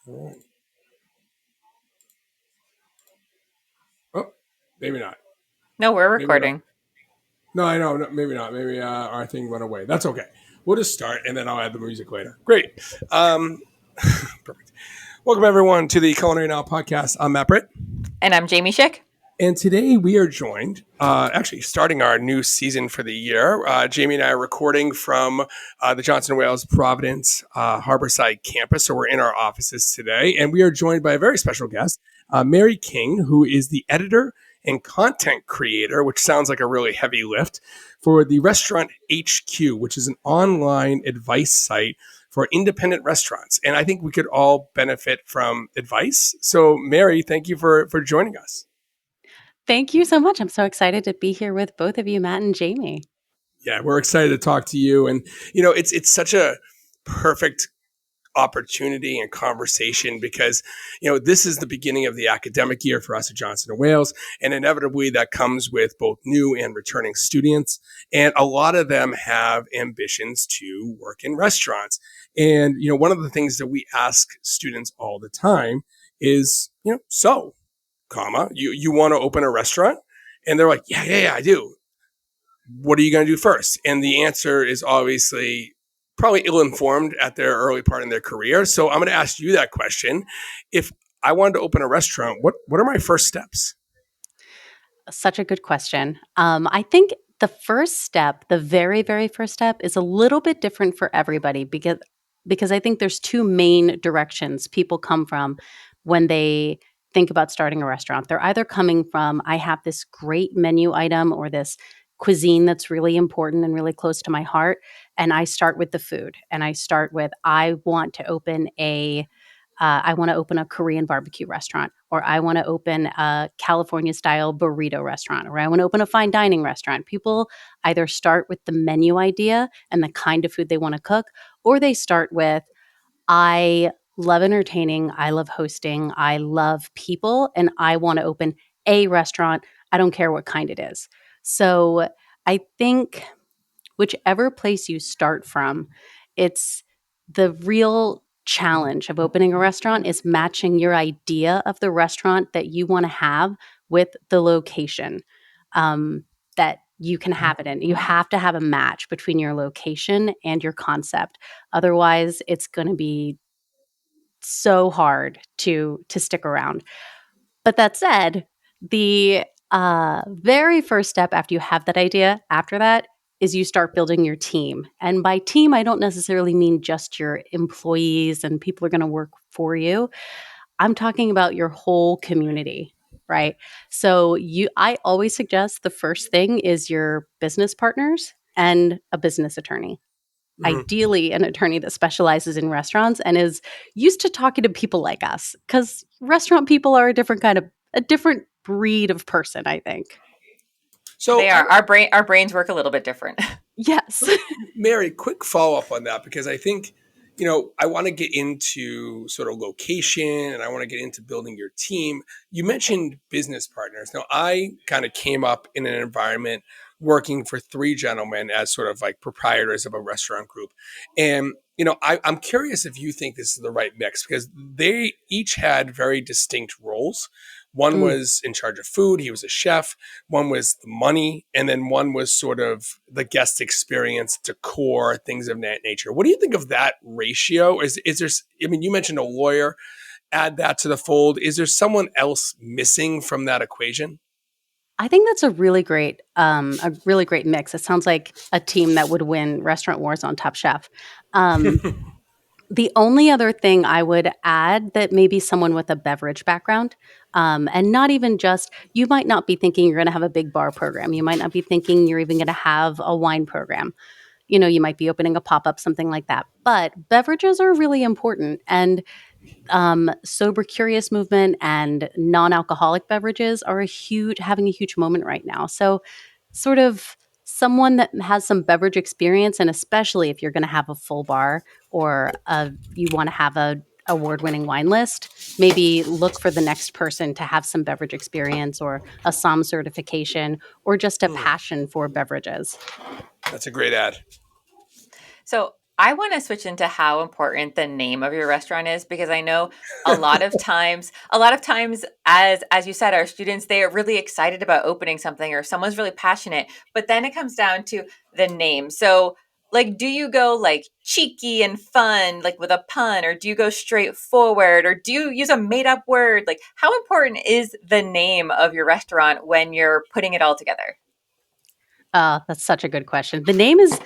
All right. Oh, maybe not. No, we're Maybe I don't. recording. No, I know. No, maybe not. Maybe our thing went away. That's okay. We'll just start and then I'll add the music later. Great. Um, perfect. Welcome, everyone, to the Culinary Now podcast. I'm Matt Britt. And I'm Jamie Schick. And today we are joined, actually starting our new season for the year. Jamie and I are recording from the Johnson & Wales Providence Harborside campus. So we're in our offices today. And we are joined by a very special guest, Mary King, who is the editor and content creator, which sounds like a really heavy lift, for the Restaurant HQ, which is an online advice site for independent restaurants. And I think we could all benefit from advice. So, Mary, thank you for joining us. Thank you so much. I'm so excited to be here with both of you, Matt and Jamie. Yeah, we're excited to talk to you. And, you know, it's such a perfect opportunity and conversation because, you know, this is the beginning of the academic year for us at Johnson & Wales. And inevitably that comes with both new and returning students. And a lot of them have ambitions to work in restaurants. And, you know, one of the things that we ask students all the time is, you know, so, you want to open a restaurant? And they're like, yeah, I do. What are you going to do first? And the answer is obviously probably ill-informed at their early part in their career. So I'm going to ask you that question. If I wanted to open a restaurant, what are my first steps? Such a good question. I think the first step, the very, very first step, is a little bit different for everybody because I think there's two main directions people come from when they think about starting a restaurant. They're either coming from, I have this great menu item or this cuisine that's really important and really close to my heart, and I start with the food. And I start with, I want to open a Korean barbecue restaurant, or I want to open a California style burrito restaurant, or I want to open a fine dining restaurant. People either start with the menu idea and the kind of food they want to cook, or they start with, I love entertaining, I love hosting, I love people, and I want to open a restaurant. I don't care what kind it is. So I think whichever place you start from, it's the real challenge of opening a restaurant is matching your idea of the restaurant that you want to have with the location that you can have it in. You have to have a match between your location and your concept. Otherwise, it's going to be so hard to stick around. But that said, the very first step after you have that idea, after that, is you start building your team. And by team, I don't necessarily mean just your employees and people are going to work for you. I'm talking about your whole community, right? So I always suggest the first thing is your business partners and a business attorney. Mhm. Ideally, an attorney that specializes in restaurants and is used to talking to people like us, because restaurant people are a different breed of person, I think. So, They are. Our brains work a little bit different. Yes. Mary, quick follow up on that because I think, you know, I want to get into sort of location and I want to get into building your team. You mentioned business partners. Now, I kind of came up in an environment working for three gentlemen as sort of like proprietors of a restaurant group. And, you know, I'm curious if you think this is the right mix because they each had very distinct roles. One Mm. was in charge of food, he was a chef. One was the money, and then one was sort of the guest experience, decor, things of that nature. What do you think of that ratio? Is there? I mean, you mentioned a lawyer. Add that to the fold. Is there someone else missing from that equation? I think that's a really great mix. It sounds like a team that would win Restaurant Wars on Top Chef. Um, The only other thing I would add that maybe someone with a beverage background, and not even just, you might not be thinking you're going to have a big bar program. You might not be thinking you're even going to have a wine program. You know, you might be opening a pop up, something like that. But beverages are really important. And sober curious movement and non-alcoholic beverages are having a huge moment right now. So sort of someone that has some beverage experience, and especially if you're going to have a full bar or you want to have a award-winning wine list, maybe look for the next person to have some beverage experience or a SOM certification or just a Hmm, passion for beverages. that's a great ad. So I want to switch into how important the name of your restaurant is, because I know a lot of times as you said, our students, they are really excited about opening something, or someone's really passionate, but then it comes down to the name. So like, do you go like cheeky and fun, like with a pun, or do you go straightforward, or do you use a made up word? Like, how important is the name of your restaurant when you're putting it all together? That's such a good question. The name is,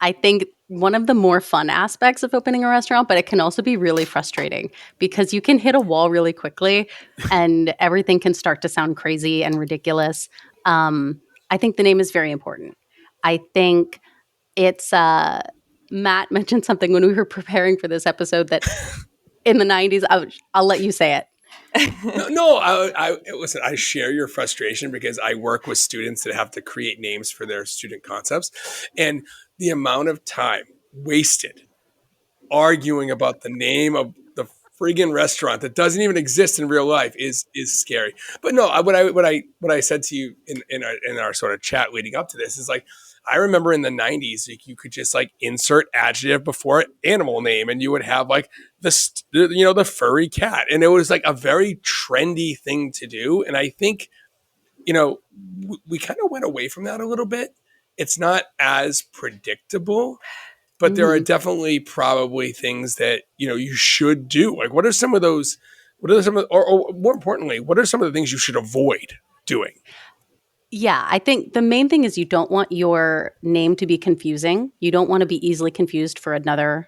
I think, one of the more fun aspects of opening a restaurant, but it can also be really frustrating because you can hit a wall really quickly and everything can start to sound crazy and ridiculous. I think the name is very important. I think it's, Matt mentioned something when we were preparing for this episode that in the 90s, I'll let you say it. No, listen. I share your frustration because I work with students that have to create names for their student concepts, and the amount of time wasted arguing about the name of the friggin' restaurant that doesn't even exist in real life is scary. But no, what I said to you in our sort of chat leading up to this is like, I remember in the 90s, like, you could just like insert adjective before animal name, and you would have like the furry cat, and it was like a very trendy thing to do. And I think we kind of went away from that a little bit. It's not as predictable, but there are Mhm. definitely probably things that you should do. Like, what are some of those? What are some of, or more importantly, what are some of the things you should avoid doing? Yeah, I think the main thing is you don't want your name to be confusing. You don't want to be easily confused for another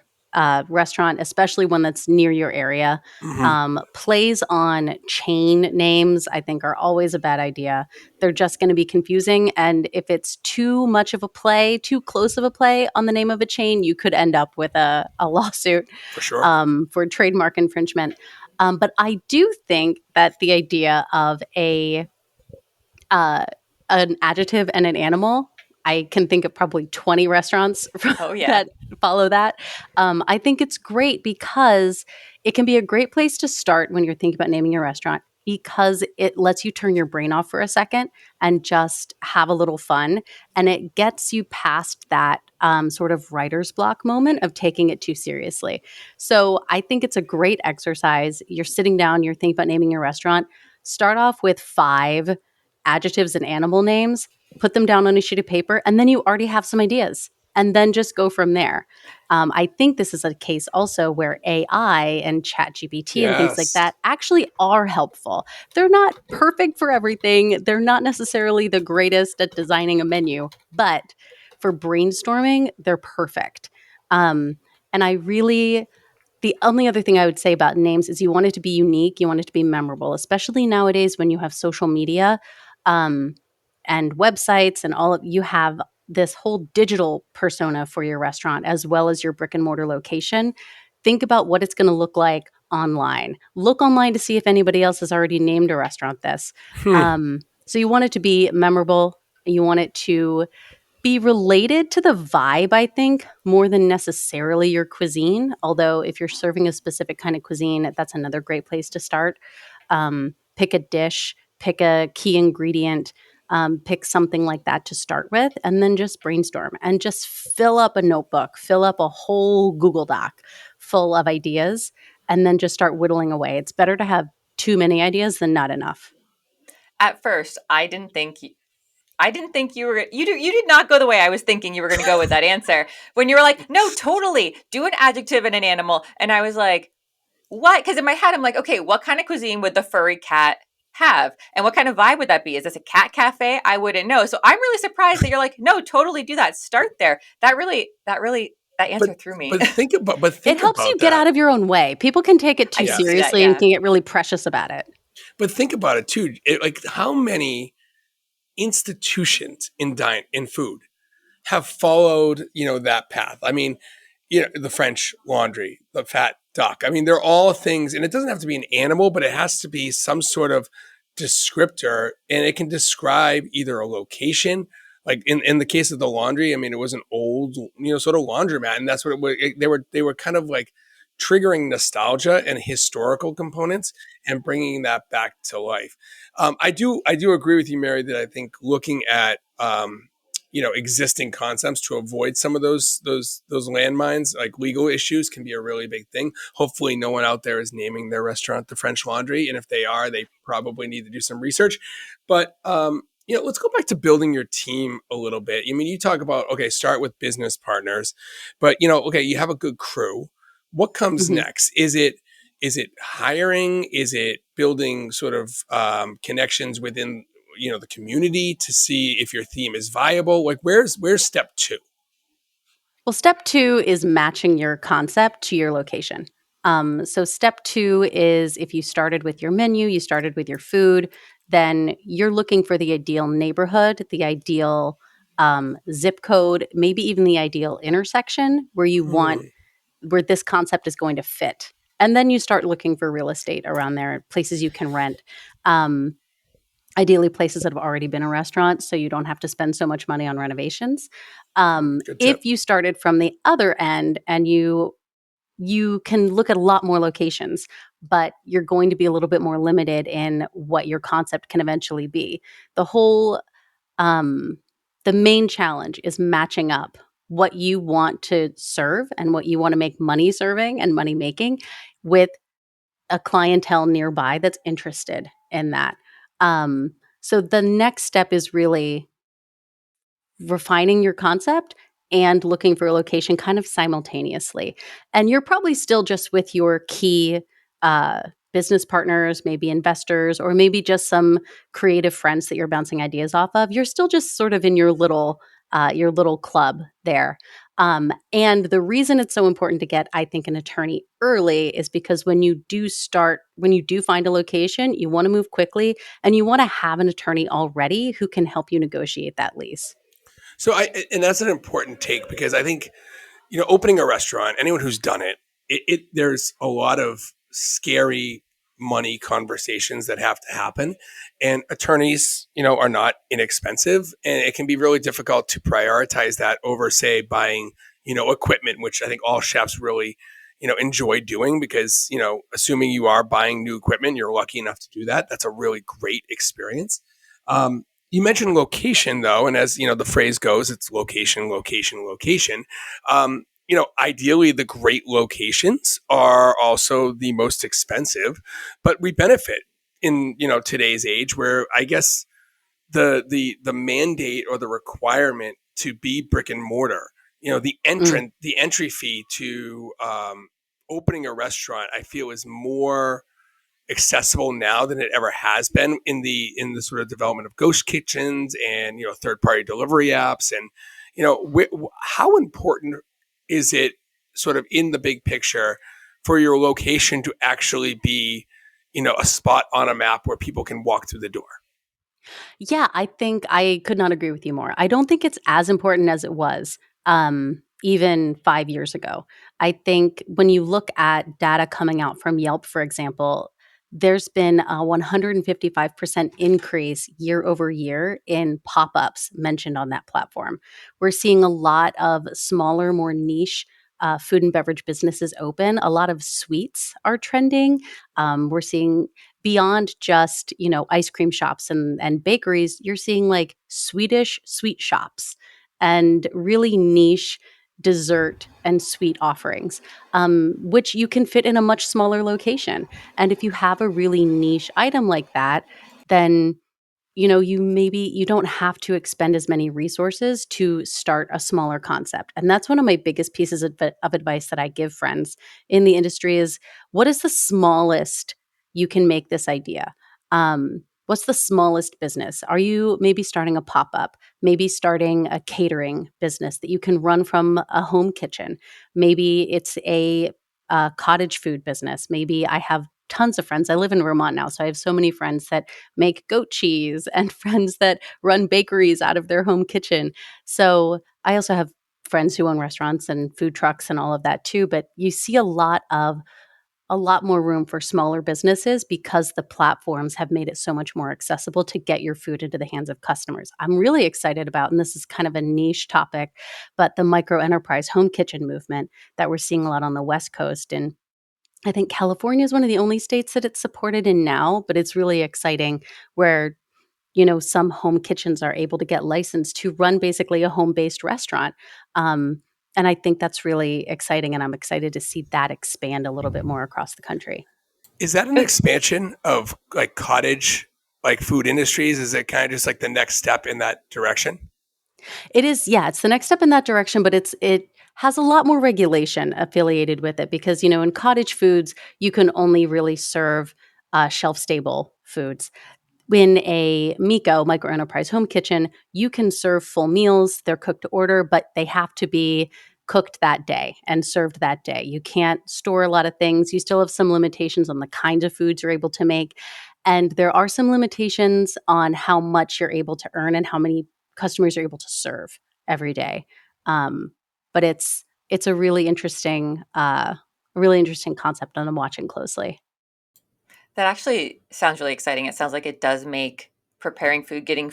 restaurant, especially one that's near your area. Hmm. Plays on chain names, I think, are always a bad idea. They're just going to be confusing. And if it's too much of a play, too close of a play on the name of a chain, you could end up with a lawsuit For sure. for trademark infringement. But I do think that the idea of uh, an adjective and an animal. I can think of probably 20 restaurants Oh yeah. that follow that. I think it's great because it can be a great place to start when you're thinking about naming your restaurant because it lets you turn your brain off for a second and just have a little fun. And it gets you past that sort of writer's block moment of taking it too seriously. So I think it's a great exercise. You're sitting down, you're thinking about naming your restaurant. Start off with 5 adjectives and animal names, put them down on a sheet of paper, and then you already have some ideas. And then just go from there. I think this is a case also where AI and ChatGPT and things like Yes. that actually are helpful. They're not perfect for everything. They're not necessarily the greatest at designing a menu, but for brainstorming, they're perfect. Um, and I really the only other thing I would say about names is you want it to be unique, you want it to be memorable, especially nowadays when you have social media, um, and websites and all of you have this whole digital persona for your restaurant as well as your brick and mortar location. Think about what it's gonna look like online. Look online to see if anybody else has already named a restaurant this. Hmm. So you want it to be memorable, you want it to be related to the vibe, I think, more than necessarily your cuisine. Although, if you're serving a specific kind of cuisine, that's another great place to start. Pick a dish, pick a key ingredient, pick something like that to start with, and then just brainstorm and just fill up a notebook, fill up a whole Google Doc full of ideas, and then just start whittling away. It's better to have too many ideas than not enough. At first, I didn't think you did not go the way I was thinking you were going to go with that answer. When you were like, "No, totally. Do an adjective and an animal." And I was like, "What?" Cuz in my head I'm like, "Okay, what kind of cuisine would the furry cat have? And what kind of vibe would that be? Is this a cat cafe?" I wouldn't know. So I'm really surprised that you're like, "No, totally do that. Start there." That But answer threw me. It think helps you about get that. out of your own way. People can take it I too can see that, seriously and yeah. can get really precious about it. But think about it too. Like, how many institutions in food have followed that path. I mean, the French Laundry, the Fat Duck. I mean, they're all things, and it doesn't have to be an animal, but it has to be some sort of descriptor, and it can describe either a location. Like in the case of the laundry, I mean, it was an old, sort of laundromat, and that's what it was. They were kind of like triggering nostalgia and historical components and bringing that back to life. I do agree with you, Mary, that I think looking at existing concepts to avoid some of those landmines. Like legal issues can be a really big thing. Hopefully no one out there is naming their restaurant the French Laundry, and if they are, they probably need to do some research. But let's go back to building your team a little bit. I mean, you talk about, okay, start with business partners, but okay, you have a good crew. What comes Mhm. next? Is it hiring? Is it building sort of connections within the community to see if your theme is viable? Like, where's step two? Well, step 2 is matching your concept to your location. So step 2 is if you started with your menu, you started with your food, then you're looking for the ideal neighborhood, the ideal zip code, maybe even the ideal intersection Hmm. where this concept is going to fit. And then you start looking for real estate around there, places you can rent. Um, Ideally, places that have already been a restaurant, so you don't have to spend so much money on renovations. Good tip. If you started from the other end and you can look at a lot more locations, but you're going to be a little bit more limited in what your concept can eventually be. The whole um, the main challenge is matching up what you want to serve and what you want to make money serving and money making with a clientele nearby that's interested in that. So the next step is really refining your concept and looking for a location kind of simultaneously. And you're probably still just with your key uh, business partners, maybe investors, or maybe just some creative friends that you're bouncing ideas off of. You're still just sort of in your little club there. And the reason it's so important to get, I think, an attorney early is because when you do find a location, you want to move quickly and you want to have an attorney already who can help you negotiate that lease. So and that's an important take, because I think opening a restaurant, anyone who's done it, there's a lot of scary money conversations that have to happen, and attorneys, are not inexpensive, and it can be really difficult to prioritize that over, say, buying, equipment, which I think all chefs really, enjoy doing, because, assuming you are buying new equipment, you're lucky enough to do that. That's a really great experience. You mentioned location, though, and as the phrase goes, it's location, location, location. Ideally, the great locations are also the most expensive, but we benefit in today's age, where I guess the mandate or the requirement to be brick and mortar, Mm. the entry fee to opening a restaurant, I feel, is more accessible now than it ever has been in the sort of development of ghost kitchens and third party delivery apps. And how important is it, sort of in the big picture, for your location to actually be a spot on a map where people can walk through the door? Yeah, I think I could not agree with you more. I don't think it's as important as it was, even 5 years ago. I think when you look at data coming out from Yelp, for example, there's been a 155% increase year over year in pop-ups mentioned on that platform. We're seeing a lot of smaller, more niche, food and beverage businesses open. A lot of suites are trending. We're seeing beyond just ice cream shops and bakeries, you're seeing like Swedish sweet shops and really niche dessert and sweet offerings, which you can fit in a much smaller location. And if you have a really niche item like that, then you don't have to expend as many resources to start a smaller concept. And that's one of my biggest pieces of advice that I give friends in the industry is what is the smallest you can make this idea? What's the smallest business? Are you maybe starting a pop up, maybe starting a catering business that you can run from a home kitchen? Maybe it's a cottage food business. Maybe I have tons of friends. I live in Vermont now, so I have so many friends that make goat cheese and friends that run bakeries out of their home kitchen. So I also have friends who own restaurants and food trucks and all of that too. But you see a lot more room for smaller businesses because the platforms have made it so much more accessible to get your food into the hands of customers. I'm really excited about, and this is kind of a niche topic, but the micro enterprise home kitchen movement that we're seeing a lot on the West Coast. And I think California is one of the only states that it's supported in now, but it's really exciting where some home kitchens are able to get licensed to run basically a home-based restaurant. And I think that's really exciting, and I'm excited to see that expand a little bit more across the country. Is that an expansion of like cottage like food industries? Is it kind of just like the next step in that direction? It is, yeah, it's the next step in that direction, but it has a lot more regulation affiliated with it because, in cottage foods, you can only really serve shelf-stable foods. In a Miko, micro enterprise home kitchen, you can serve full meals. They're cooked to order, but they have to be cooked that day and served that day. You can't store a lot of things. You still have some limitations on the kinds of foods you're able to make. And there are some limitations on how much you're able to earn and how many customers you're able to serve every day. Um, but it's a really interesting concept, and I'm watching closely. That actually sounds really exciting. It sounds like it does make preparing food, getting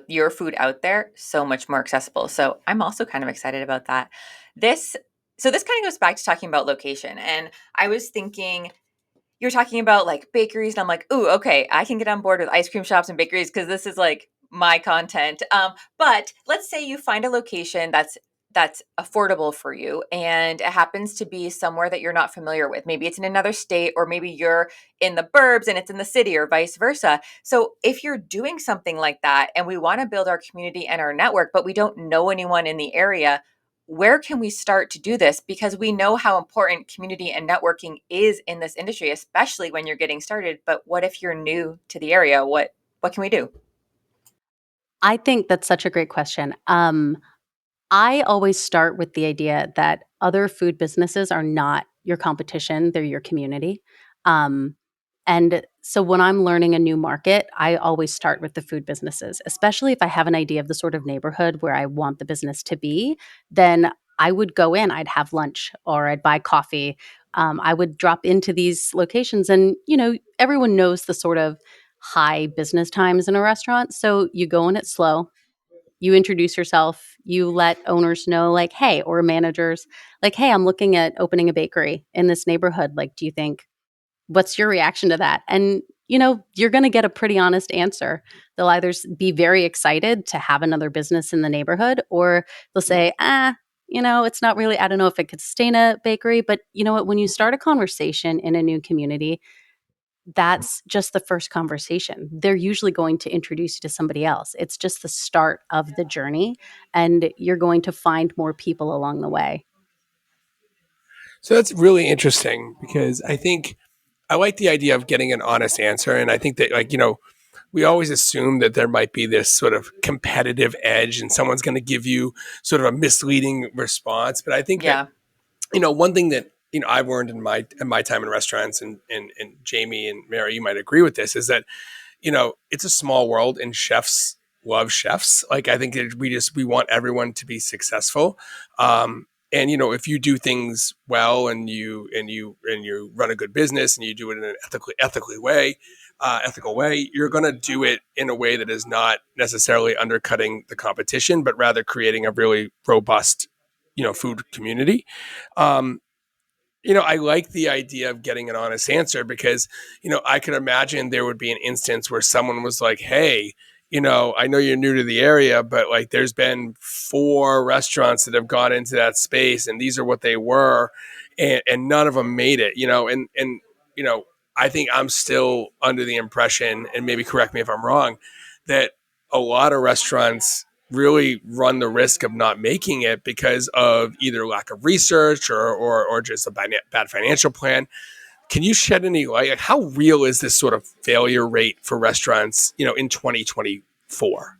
your food out there so much more accessible. So I'm also kind of excited about that. This, so this kind of goes back to talking about location. And I was thinking, you're talking about like bakeries, and I'm like, ooh, okay, I can get on board with ice cream shops and bakeries because this is like my content. But let's say you find a location that's affordable for you and it happens to be somewhere that you're not familiar with. Maybe it's in another state, or maybe you're in the burbs and it's in the city, or vice versa. So if you're doing something like that and we want to build our community and our network, but we don't know anyone in the area, where can we start to do this? Because we know how important community and networking is in this industry, especially when you're getting started. But what if you're new to the area? What can we do? I think that's such a great question. I always start with the idea that other food businesses are not your competition, they're your community. Um, and so when I'm learning a new market, I always start with the food businesses, especially if I have an idea of the sort of neighborhood where I want the business to be. Then I would go in, I'd have lunch or I'd buy coffee. I would drop into these locations, and everyone knows the sort of high business times in a restaurant. So you go in it slow, you introduce yourself, you let owners know, like, hey, or managers, like, hey, I'm looking at opening a bakery in this neighborhood. Like, do you think, what's your reaction to that? And, you're going to get a pretty honest answer. They'll either be very excited to have another business in the neighborhood, or they'll say, it's not really, I don't know if it could sustain a bakery. But you know what? When you start a conversation in a new community, that's just the first conversation. They're usually going to introduce you to somebody else. It's just the start of the journey, and you're going to find more people along the way. So that's really interesting because I think I like the idea of getting an honest answer. And I think that, like, we always assume that there might be this sort of competitive edge and someone's going to give you sort of a misleading response. But I think that, Yeah. one thing that, I've learned in my time in restaurants, and Jamie and Mary, you might agree with this, is that it's a small world and chefs love chefs. Like, I think that we want everyone to be successful. And if you do things well and you run a good business and you do it in an ethical way, you're going to do it in a way that is not necessarily undercutting the competition, but rather creating a really robust, food community. Um, I like the idea of getting an honest answer because, I could imagine there would be an instance where someone was like, hey, I know you're new to the area, but like there's been 4 restaurants that have gone into that space and these are what they were. And none of them made it, you know, I think I'm still under the impression, and maybe correct me if I'm wrong, that a lot of restaurants really run the risk of not making it because of either lack of research or just a bad financial plan. Can you shed any light? Like, how real is this sort of failure rate for restaurants, in 2024?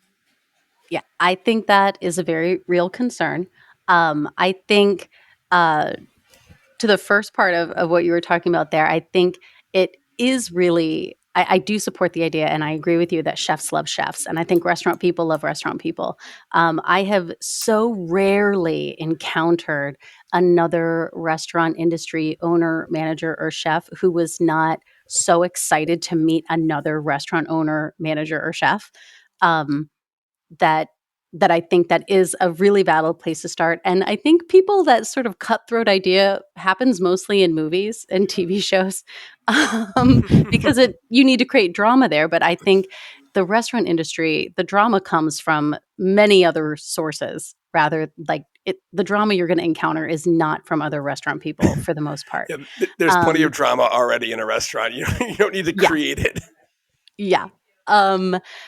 Yeah, I think that is a very real concern. I think uh, to the first part of what you were talking about there, I think it is really, I do support the idea, and I agree with you that chefs love chefs. And I think restaurant people love restaurant people. I have so rarely encountered another restaurant industry owner, manager, or chef who was not so excited to meet another restaurant owner, manager, or chef. Um, that I think that is a really valid place to start. And I think people, that sort of cutthroat idea happens mostly in movies and TV shows, because you need to create drama there. But I think the restaurant industry, the drama comes from many other sources. Rather, like the drama you're going to encounter is not from other restaurant people for the most part. Yeah, there's plenty of drama already in a restaurant. You don't need to Yeah. create it. Yeah.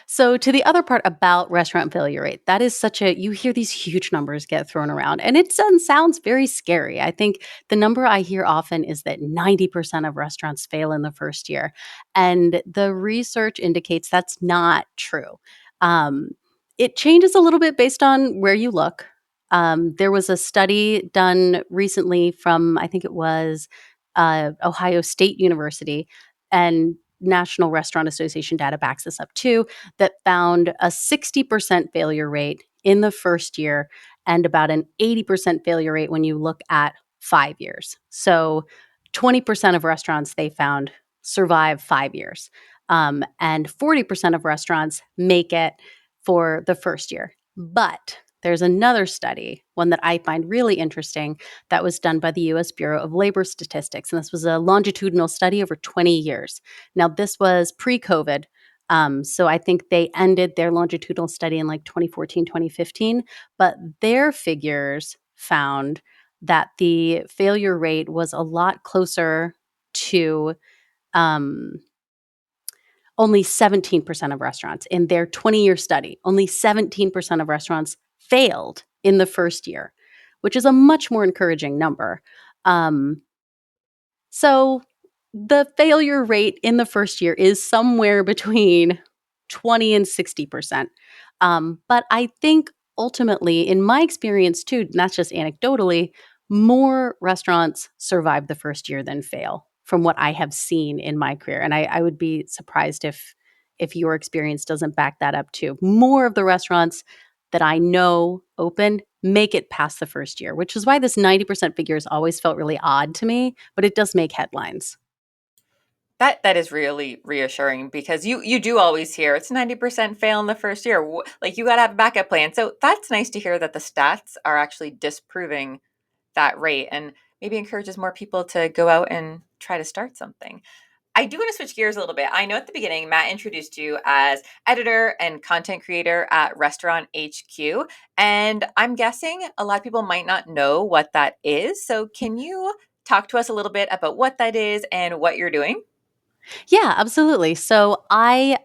So to the other part about restaurant failure rate, that is you hear these huge numbers get thrown around and it sounds very scary. I think the number I hear often is that 90% of restaurants fail in the first year. And the research indicates that's not true. Um, it changes a little bit based on where you look. There was a study done recently from, I think it was Ohio State University, and National Restaurant Association data backs this up too, that found a 60% failure rate in the first year and about an 80% failure rate when you look at 5 years. So 20% of restaurants they found survive 5 years. And 40% of restaurants make it for the first year. But there's another study, one that I find really interesting, that was done by the US Bureau of Labor Statistics. And this was a longitudinal study over 20 years. Now, this was pre COVID. So I think they ended their longitudinal study in like 2014, 2015. But their figures found that the failure rate was a lot closer to um, only 17% of restaurants in their 20-year study. Only 17% of restaurants failed in the first year, which is a much more encouraging number. Um, so the failure rate in the first year is somewhere between 20 and 60%. But I think ultimately, in my experience too, and that's just anecdotally, more restaurants survive the first year than fail from what I have seen in my career. And I would be surprised if your experience doesn't back that up too. More of the restaurants that I know open make it past the first year, which is why this 90% figure has always felt really odd to me, but it does make headlines. That is really reassuring because you do always hear it's 90% fail in the first year. Like you got to have a backup plan. So that's nice to hear that the stats are actually disproving that rate and maybe encourages more people to go out and try to start something. I do want to switch gears a little bit. I know at the beginning, Matt introduced you as editor and content creator at Restaurant HQ. And I'm guessing a lot of people might not know what that is. So, can you talk to us a little bit about what that is and what you're doing? Yeah, absolutely. So I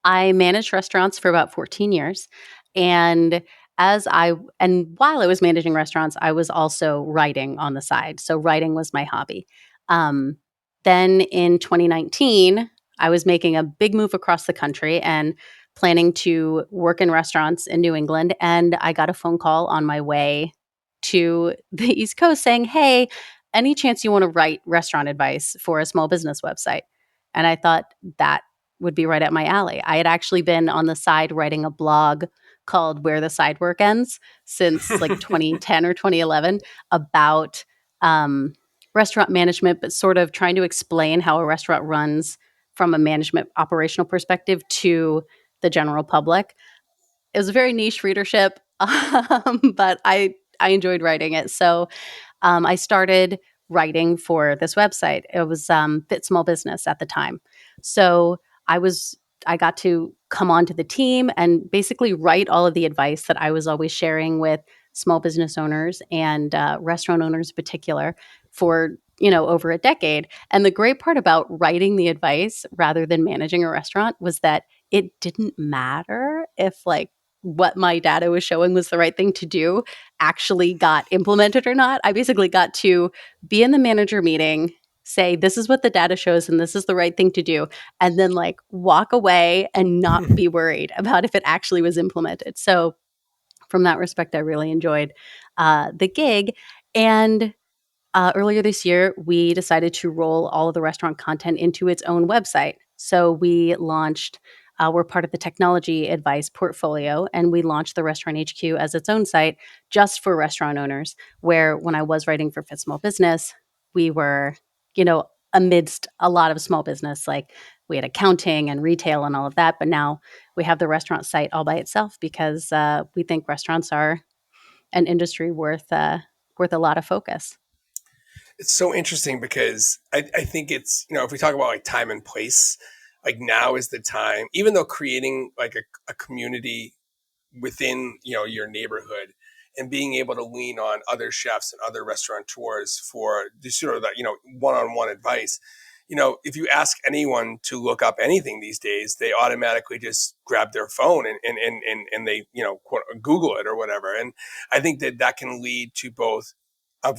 managed restaurants for about 14 years, and while I was managing restaurants, I was also writing on the side. So writing was my hobby. Um, then in 2019, I was making a big move across the country and planning to work in restaurants in New England, and I got a phone call on my way to the East Coast saying, "Hey, any chance you want to write restaurant advice for a small business website?" And I thought that would be right up my alley. I had actually been on the side writing a blog called Where the Side Work Ends since like 2010 or 2011 about um, restaurant management, but sort of trying to explain how a restaurant runs from a management operational perspective to the general public. It was a very niche readership, but I enjoyed writing it. So I started writing for this website. It was Fit Small Business at the time. So I was I got to come onto the team and basically write all of the advice that I was always sharing with small business owners and restaurant owners in particular for over a decade. And the great part about writing the advice rather than managing a restaurant was that it didn't matter if like what my data was showing was the right thing to do actually got implemented or not. I basically got to be in the manager meeting, say, this is what the data shows and this is the right thing to do, and then like walk away and not be worried about if it actually was implemented. So, from that respect, I really enjoyed the gig. And earlier this year, we decided to roll all of the restaurant content into its own website. So we launched, we're part of the technology advice portfolio, and we launched the Restaurant HQ as its own site just for restaurant owners. Where when I was writing for Fit Small Business, we were, amidst a lot of small business, like we had accounting and retail and all of that. But now we have the restaurant site all by itself because we think restaurants are an industry worth a lot of focus. It's so interesting because I think it's, if we talk about like time and place, like now is the time, even though creating like a community within, you know, your neighborhood and being able to lean on other chefs and other restaurateurs for this sort of that, you know, one-on-one advice. You know, if you ask anyone to look up anything these days, they automatically just grab their phone and they, you know, quote, Google it or whatever. And I think that that can lead to both a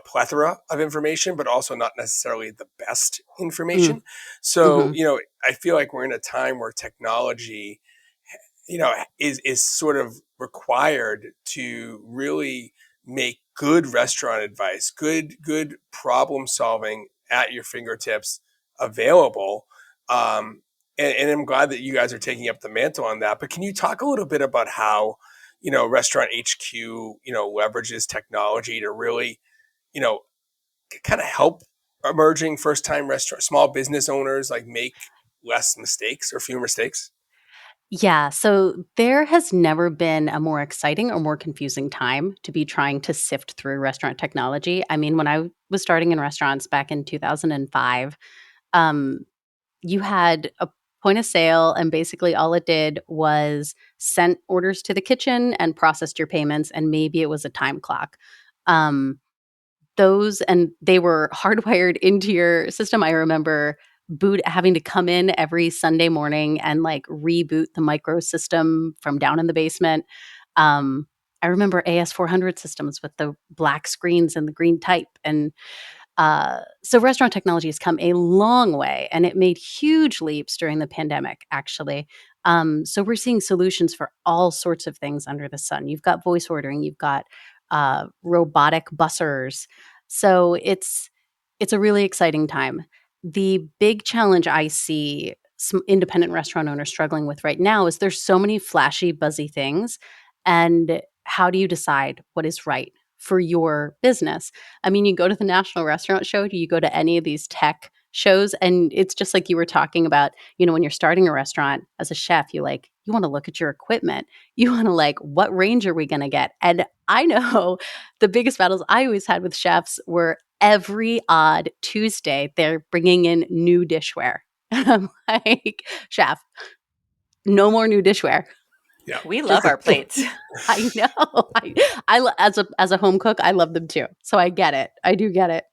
plethora of information, but also not necessarily the best Mm, information. So, mhm. you know, I feel like we're in a time where technology, you know, is sort of required to really make good restaurant advice, good problem solving at your fingertips available. And I'm glad that you guys are taking up the mantle on that. But can you talk a little bit about how, you know, Restaurant HQ, you know, leverages technology to really, you know, kind of help emerging first time restaurant small business owners like make less mistakes or fewer mistakes? Yeah, so there has never been a more exciting or more confusing time to be trying to sift through restaurant technology. I mean, when I was starting in restaurants back in 2005, um, you had a point of sale, and basically all it did was sent orders to the kitchen and processed your payments, and maybe it was a time clock. Um, those and they were hardwired into your system. I remember boot having to come in every Sunday morning and, like, reboot the micro system from down in the basement. I remember AS400 systems with the black screens and the green type, and so restaurant technology has come a long way, and it made huge leaps during the pandemic, actually. So we're seeing solutions for all sorts of things under the sun. You've got voice ordering, you've got robotic bussers. So it's a really exciting time. The big challenge I see some independent restaurant owners struggling with right now is there's so many flashy, buzzy things, and how do you decide what is right for your business? I mean, you go to the National Restaurant Show, do you go to any of these tech shows? And it's just like you were talking about, when you're starting a restaurant as a chef, you want to look at your equipment. You want to, like, what range are we going to get? And I know the biggest battles I always had with chefs were every odd Tuesday, they're bringing in new dishware. And I'm like, chef, no more new dishware. Yeah. We love Just our plates. I know. As a home cook, I love them too. So I get it. I do get it.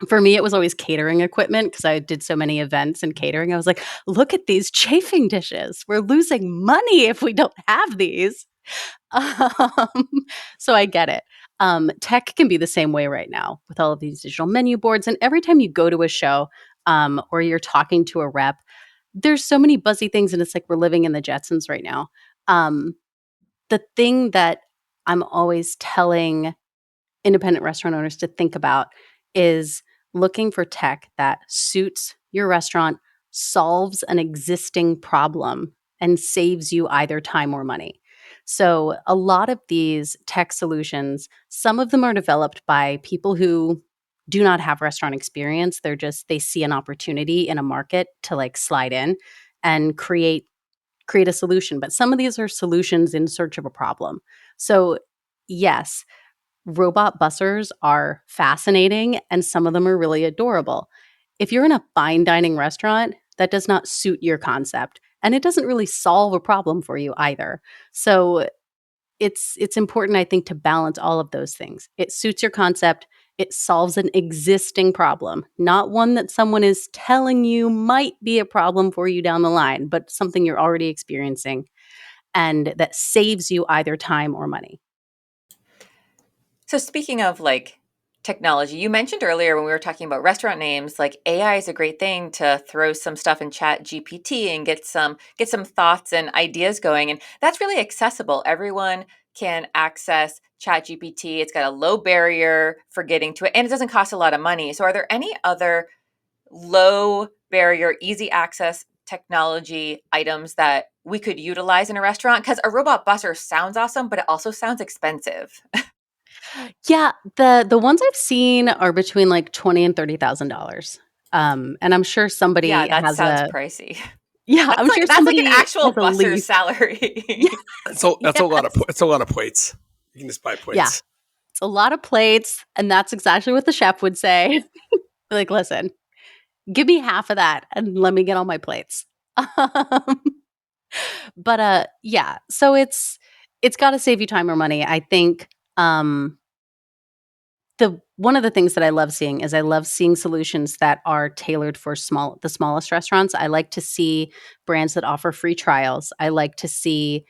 For me, it was always catering equipment because I did so many events and catering. I was like, look at these chafing dishes. We're losing money if we don't have these. Um, so I get it. Tech can be the same way right now with all of these digital menu boards. And every time you go to a show, or you're talking to a rep, there's so many buzzy things, and it's like we're living in the Jetsons right now. Um, the thing that I'm always telling independent restaurant owners to think about is looking for tech that suits your restaurant, solves an existing problem, and saves you either time or money. So, a lot of these tech solutions, some of them are developed by people who do not have restaurant experience. They see an opportunity in a market to, like, slide in and create a solution. But some of these are solutions in search of a problem. So, yes, robot bussers are fascinating, and some of them are really adorable. If you're in a fine dining restaurant, that does not suit your concept, and it doesn't really solve a problem for you either. So it's important, I think, to balance all of those things. It suits your concept, it solves an existing problem, not one that someone is telling you might be a problem for you down the line, but something you're already experiencing and that saves you either time or money. So speaking of like technology, you mentioned earlier when we were talking about restaurant names, like AI is a great thing to throw some stuff in Chat GPT and get some thoughts and ideas going. And that's really accessible. Everyone can access Chat GPT. It's got a low barrier for getting to it, and it doesn't cost a lot of money. So are there any other low barrier, easy access technology items that we could utilize in a restaurant? Because a robot busser sounds awesome, but it also sounds expensive. Yeah, the ones I've seen are between like 20 and $30,000. And I'm sure Yeah, somebody that has sounds a pricey. yeah, That's I'm sure like that's like an somebody actual has a busser's lease. Yeah, salary. That's a lot of yes. it's a lot of plates. You can just buy Yeah, plates. it's a lot of plates, and that's exactly what the chef would say. Like, "Listen, Give me half of that and let me get on my plates. Um, but yeah, so it's got to save you time or money. I think the one of the things that I love seeing is I love seeing solutions that are tailored for the smallest restaurants. I like to see brands that offer free trials. I like to see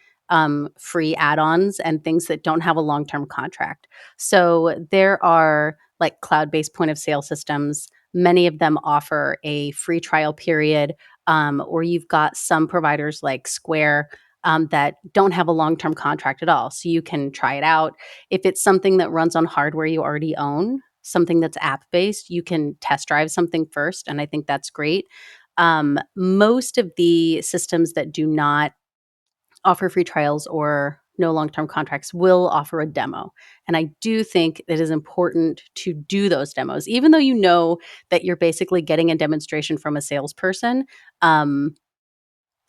free add-ons and things that don't have a long-term contract. So there are like cloud-based point of sale systems. Many of them offer a free trial period, or you've got some providers like Square that don't have a long-term contract at all. So you can try it out. If it's something that runs on hardware you already own, something that's app based, you can test drive something first. And I think that's great. Most of the systems that do not offer free trials or no long term contracts will offer a demo. And I do think it is important to do those demos, even though you know that you're basically getting a demonstration from a salesperson.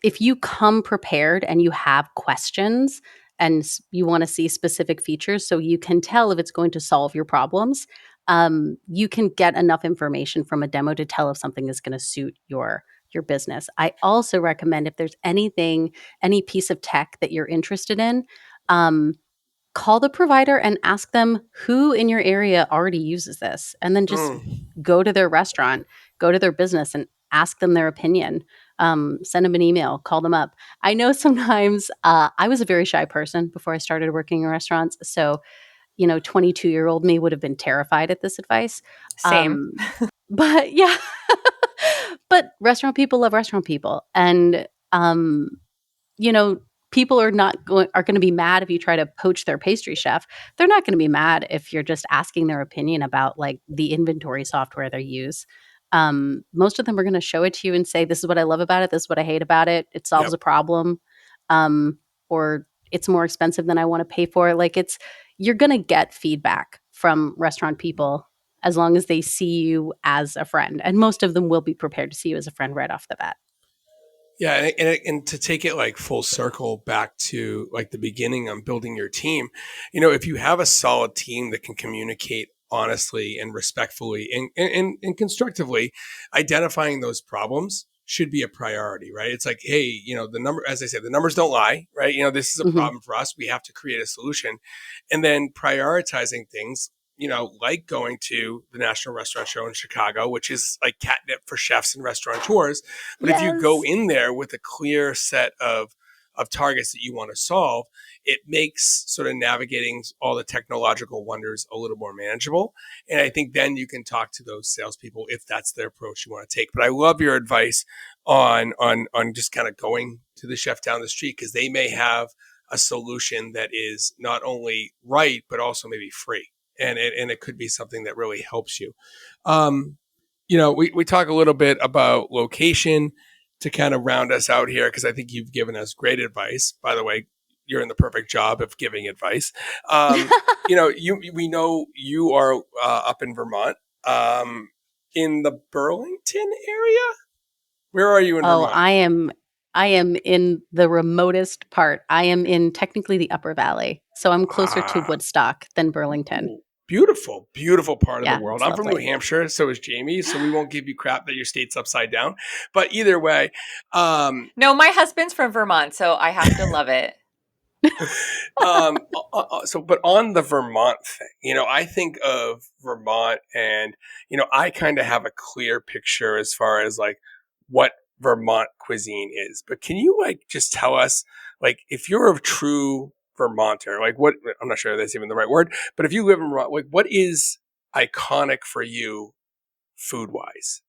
If you come prepared and you have questions and you want to see specific features so you can tell if it's going to solve your problems, you can get enough information from a demo to tell if something is going to suit your business. I also recommend if there's anything, any piece of tech that you're interested in, um, call the provider and ask them who in your area already uses this, and then just Mm. go to their restaurant, go to their business and ask them their opinion. Send them an email, call them up. I know sometimes I was a very shy person before I started working in restaurants. So, 22-year-old me would have been terrified at this advice. Same. Um, but yeah, but restaurant people love restaurant people. And you know, people are going to be mad if you try to poach their pastry chef. They're not going to be mad if you're just asking their opinion about like the inventory software they use. Most of them are going to show it to you and say, "This is what I love about it. This is what I hate about it. It solves Yep. a problem," or "It's more expensive than I want to pay for." Like you're going to get feedback from restaurant people as long as they see you as a friend, and most of them will be prepared to see you as a friend right off the bat. Yeah, and to take it like full circle back to like the beginning on building your team, if you have a solid team that can communicate honestly and respectfully and constructively, identifying those problems should be a priority, right? It's like, hey, the number, as I said, the numbers don't lie, right? This is a Hmm. problem for us. We have to create a solution, and then prioritizing things. Like going to the National Restaurant Show in Chicago, which is like catnip for chefs and restaurateurs. But if you go Yes. in there with a clear set of targets that you want to solve, it makes sort of navigating all the technological wonders a little more manageable. And I think then you can talk to those salespeople if that's the approach you want to take. But I love your advice on just kind of going to the chef down the street, because they may have a solution that is not only right but also maybe free, and it could be something that really helps you. Um, we talk a little bit about location to kind of round us out here, because I think you've given us great advice. By the way, you're in the perfect job of giving advice. We know you are up in Vermont, in the Burlington area. Where are you in Oh, Vermont? I am in the remotest part. I am in technically the Upper Valley. So I'm closer to Ah, Woodstock than Burlington. ooh, beautiful, beautiful part of the Yeah, world. it's I'm from New lovely. Hampshire, so is Jamie. So we won't give you crap that your state's upside down. But either way, um, No, my husband's from Vermont, so I have to love it. but on the Vermont thing, I think of Vermont, and I kind of have a clear picture as far as like what Vermont cuisine is. But can you like just tell us, like, if you're a true Vermonter, like what, I'm not sure if that's even the right word, but if you live in Vermont, like what is iconic for you food wise?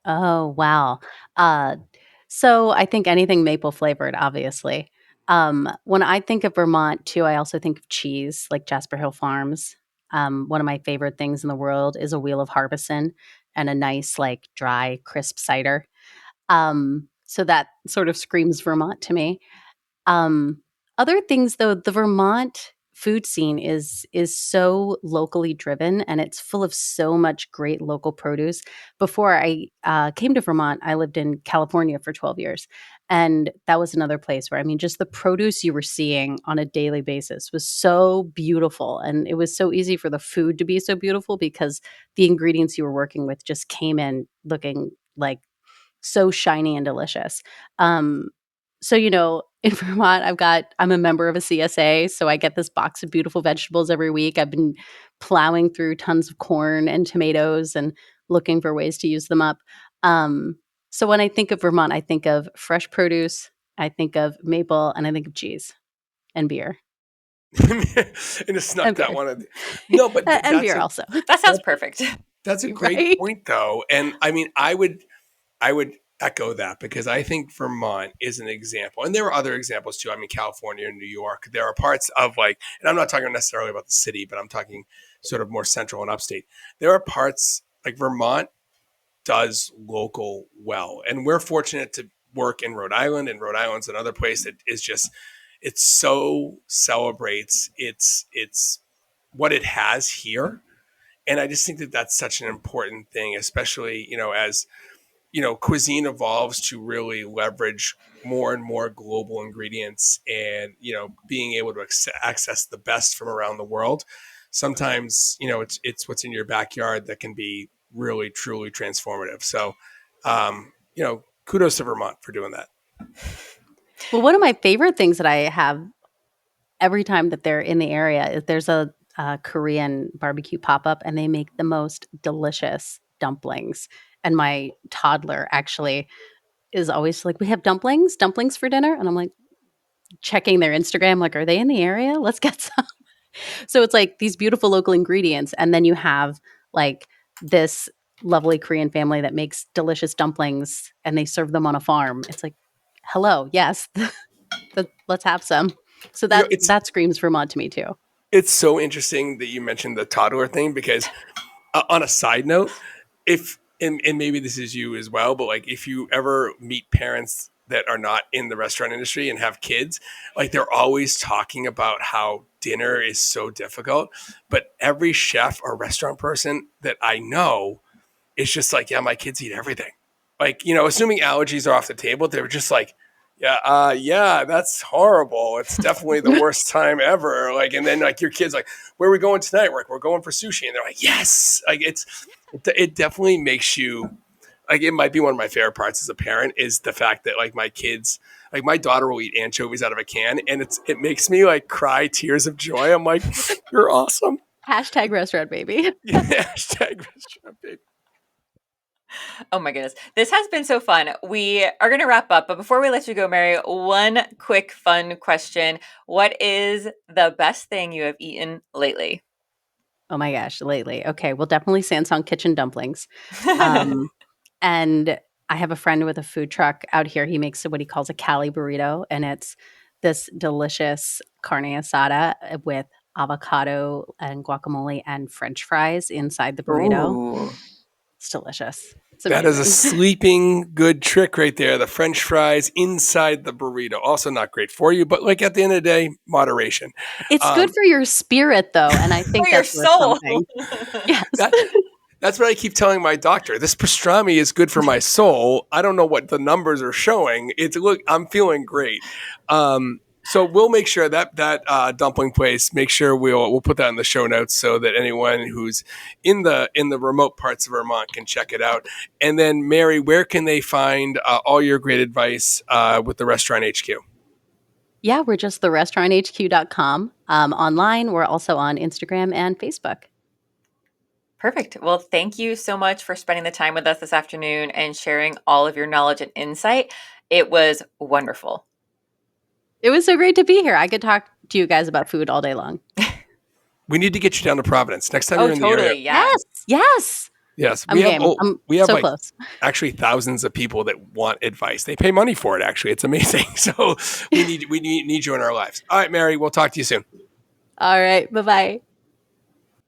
Oh, wow. Uh, so I think anything maple flavored, obviously. When I think of Vermont too, I also think of cheese, like Jasper Hill Farms. One of my favorite things in the world is a wheel of Harbison and a nice, like dry, crisp cider. So that sort of screams Vermont to me. Um, Other things though, the Vermont food scene is so locally driven, and it's full of so much great local produce. Before I came to Vermont, I lived in California for 12 years. And that was another place where, I mean, just the produce you were seeing on a daily basis was so beautiful. And it was so easy for the food to be so beautiful because the ingredients you were working with just came in looking like so shiny and delicious. Um, so, in Vermont, I'm a member of a CSA, so I get this box of beautiful vegetables every week. I've been plowing through tons of corn and tomatoes and looking for ways to use them up. Um, so when I think of Vermont, I think of fresh produce, I think of maple, and I think of cheese and beer. And just snuck And that beer. one in. No, but And beer also. That sounds perfect. that's a great Right? point, though. And I mean, I would echo that because I think Vermont is an example, and there are other examples too. I mean, California and New York. There are parts of like, and I'm not talking necessarily about the city, but I'm talking sort of more central and upstate. There are parts like Vermont does local well, and we're fortunate to work in Rhode Island, and Rhode Island's another place that is just it so celebrates its what it has here, and I just think that that's such an important thing, especially as cuisine evolves to really leverage more and more global ingredients and, being able to access the best from around the world. Sometimes, it's what's in your backyard that can be really, truly transformative. So, kudos to Vermont for doing that. Well, one of my favorite things that I have every time that they're in the area is there's a Korean barbecue pop up, and they make the most delicious dumplings. And my toddler actually is always like, "We have dumplings for dinner," and I'm like checking their Instagram, like, "Are they in the area? Let's get some." So it's like these beautiful local ingredients, and then you have like this lovely Korean family that makes delicious dumplings, and they serve them on a farm. It's like, hello, yes, let's have some. So You know, that screams Vermont to me too. it's so interesting that you mentioned the toddler thing because on a side note, if and maybe this is you as well, but like if you ever meet parents that are not in the restaurant industry and have kids, like they're always talking about how dinner is so difficult. But every chef or restaurant person that I know is just like, yeah, my kids eat everything. Like, assuming allergies are off the table, they were just like, yeah, that's horrible. It's definitely the worst time ever. Like, and then like your kids like, where are we going tonight? We're going for sushi, and they're like, yes. Like it definitely makes you like. It might be one of my favorite parts as a parent is the fact that like my kids, like my daughter will eat anchovies out of a can, and it makes me like cry tears of joy. I'm like, you're awesome. Hashtag restaurant baby. Yeah, hashtag restaurant baby. Oh my goodness. This has been so fun. We are going to wrap up, but before we let you go, Mary, one quick fun question. What is the best thing you have eaten lately? Oh my gosh, lately. Okay, well, definitely Sansong Kitchen dumplings. And I have a friend with a food truck out here. He makes what he calls a Cali burrito, and it's this delicious carne asada with avocado and guacamole and French fries inside the burrito. Ooh. It's delicious. It's That is a amazing. sleeping good trick right there. The French fries inside the burrito. Also not great for you, but like at the end of the day, moderation. It's good for your spirit, though, and I think For your that's worth soul. something. Yes. That's what I keep telling my doctor. This pastrami is good for my soul. I don't know what the numbers are showing. I'm feeling great. So we'll make sure that dumpling place. Make sure we'll put that in the show notes so that anyone who's in the remote parts of Vermont can check it out. And then Mary, where can they find all your great advice with the Restaurant HQ? Yeah, we're just therestauranthq.com. Online, we're also on Instagram and Facebook. Perfect. Well, thank you so much for spending the time with us this afternoon and sharing all of your knowledge and insight. It was wonderful. It was so great to be here. I could talk to you guys about food all day long. We need to get you down to Providence next time Oh, you're in the totally. area. Yeah. Yes. Yes, I'm game. I'm we have so like close. actually thousands of people that want advice. They pay money for it. Actually, it's amazing. So we need you in our lives. All right, Mary. We'll talk to you soon. All right. Bye-bye.